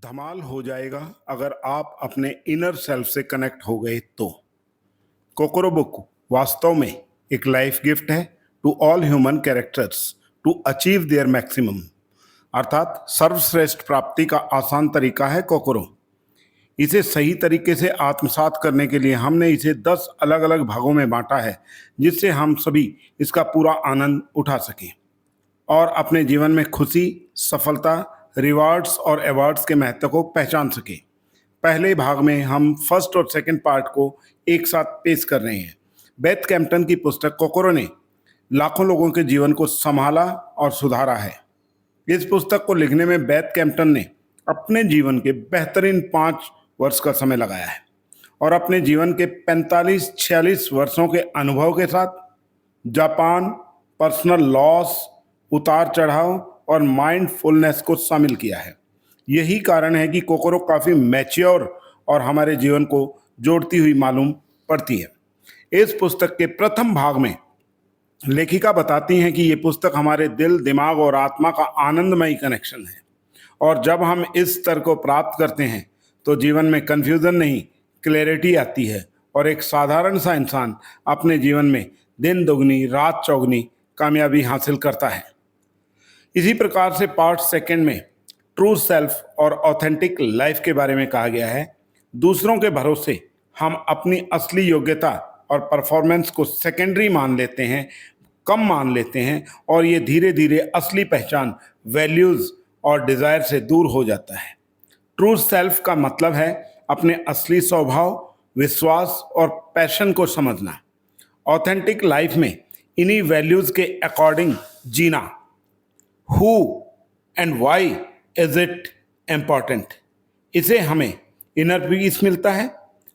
धमाल हो जाएगा अगर आप अपने इनर सेल्फ से कनेक्ट हो गए तो। कोकोरो बुक वास्तव में एक लाइफ गिफ्ट है to all human characters to achieve their maximum, अर्थात सर्वश्रेष्ठ प्राप्ति का आसान तरीका है कोकोरो। इसे सही तरीके से आत्मसात करने के लिए हमने इसे 10 अलग अलग भागों में बांटा है, जिससे हम सभी इसका पूरा आनंद उठा सकें और अपने जीवन में खुशी, सफलता, रिवार्ड्स और अवार्ड्स के महत्व को पहचान सके। पहले भाग में हम फर्स्ट और सेकंड पार्ट को एक साथ पेश कर रहे हैं। बेथ कैम्पटन की पुस्तक कोकोरो ने लाखों लोगों के जीवन को संभाला और सुधारा है। इस पुस्तक को लिखने में बेथ कैम्पटन ने अपने जीवन के बेहतरीन 5 वर्ष का समय लगाया है और अपने जीवन के 45-46 वर्षों के अनुभव के साथ जापान, पर्सनल लॉस, उतार चढ़ाव और माइंडफुलनेस को शामिल किया है। यही कारण है कि कोकोरो काफ़ी मैच्योर और हमारे जीवन को जोड़ती हुई मालूम पड़ती है। इस पुस्तक के प्रथम भाग में लेखिका बताती हैं कि ये पुस्तक हमारे दिल, दिमाग और आत्मा का आनंदमयी कनेक्शन है और जब हम इस स्तर को प्राप्त करते हैं तो जीवन में कन्फ्यूज़न नहीं, क्लैरिटी आती है और एक साधारण सा इंसान अपने जीवन में दिन दुगनी रात चौगनी कामयाबी हासिल करता है। इसी प्रकार से पार्ट सेकंड में ट्रू सेल्फ और ऑथेंटिक लाइफ के बारे में कहा गया है। दूसरों के भरोसे हम अपनी असली योग्यता और परफॉर्मेंस को सेकेंडरी मान लेते हैं, कम मान लेते हैं और ये धीरे धीरे असली पहचान, वैल्यूज़ और डिज़ायर से दूर हो जाता है। ट्रू सेल्फ का मतलब है अपने असली स्वभाव, विश्वास और पैशन को समझना। ऑथेंटिक लाइफ में इन्हीं वैल्यूज़ के अकॉर्डिंग जीना। Who and why is it important, इसे हमें इनर पीस मिलता है,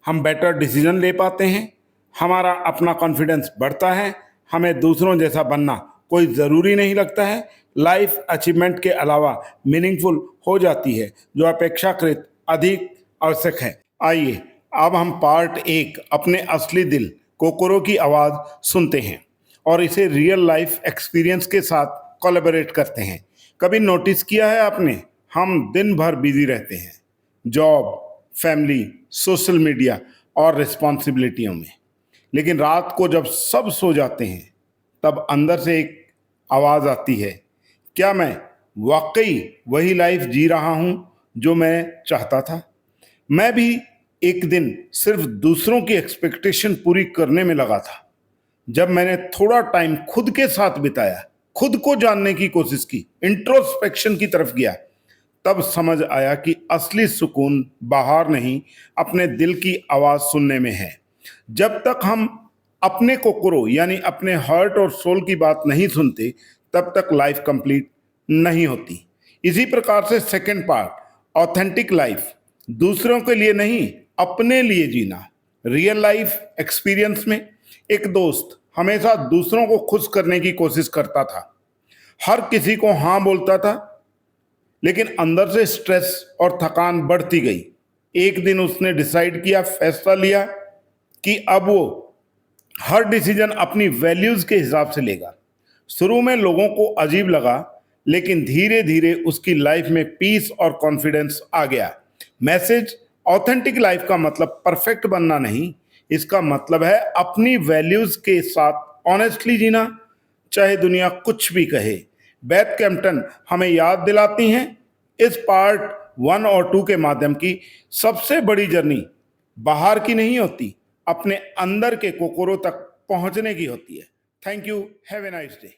हम बेटर डिसीजन ले पाते हैं, हमारा अपना कॉन्फिडेंस बढ़ता है, हमें दूसरों जैसा बनना कोई ज़रूरी नहीं लगता है, लाइफ अचीवमेंट के अलावा मीनिंगफुल हो जाती है, जो अपेक्षाकृत अधिक आवश्यक है। आइए अब हम पार्ट 1 अपने असली दिल कोकोरो की आवाज़ सुनते हैं और इसे रियल लाइफ एक्सपीरियंस के साथ कोलैबोरेट करते हैं। कभी नोटिस किया है आपने, हम दिन भर बिजी रहते हैं जॉब, फैमिली, सोशल मीडिया और रिस्पॉन्सिबिलिटियों में, लेकिन रात को जब सब सो जाते हैं तब अंदर से एक आवाज़ आती है, क्या मैं वाकई वही लाइफ जी रहा हूँ जो मैं चाहता था? मैं भी एक दिन सिर्फ दूसरों की एक्सपेक्टेशन पूरी करने में लगा था। जब मैंने थोड़ा टाइम खुद के साथ बिताया, खुद को जानने की कोशिश की, इंट्रोस्पेक्शन की तरफ गया, तब समझ आया कि असली सुकून बाहर नहीं, अपने दिल की आवाज़ सुनने में है। जब तक हम अपने कोकोरो यानी अपने हार्ट और सोल की बात नहीं सुनते, तब तक लाइफ कंप्लीट नहीं होती। इसी प्रकार से सेकंड पार्ट, ऑथेंटिक लाइफ, दूसरों के लिए नहीं, अपने लिए जीना। रियल लाइफ एक्सपीरियंस में एक दोस्त हमेशा दूसरों को खुश करने की कोशिश करता था, हर किसी को हाँ बोलता था, लेकिन अंदर से स्ट्रेस और थकान बढ़ती गई। एक दिन उसने डिसाइड किया, फैसला लिया कि अब वो हर डिसीजन अपनी वैल्यूज़ के हिसाब से लेगा। शुरू में लोगों को अजीब लगा, लेकिन धीरे धीरे उसकी लाइफ में पीस और कॉन्फिडेंस आ गया। मैसेज, ऑथेंटिक लाइफ का मतलब परफेक्ट बनना नहीं, इसका मतलब है अपनी वैल्यूज़ के साथ ऑनेस्टली जीना, चाहे दुनिया कुछ भी कहे। बेथ कैम्पटन हमें याद दिलाती हैं इस पार्ट 1 और 2 के माध्यम की सबसे बड़ी जर्नी बाहर की नहीं होती, अपने अंदर के कोकोरो तक पहुंचने की होती है। Thank you, have a nice day.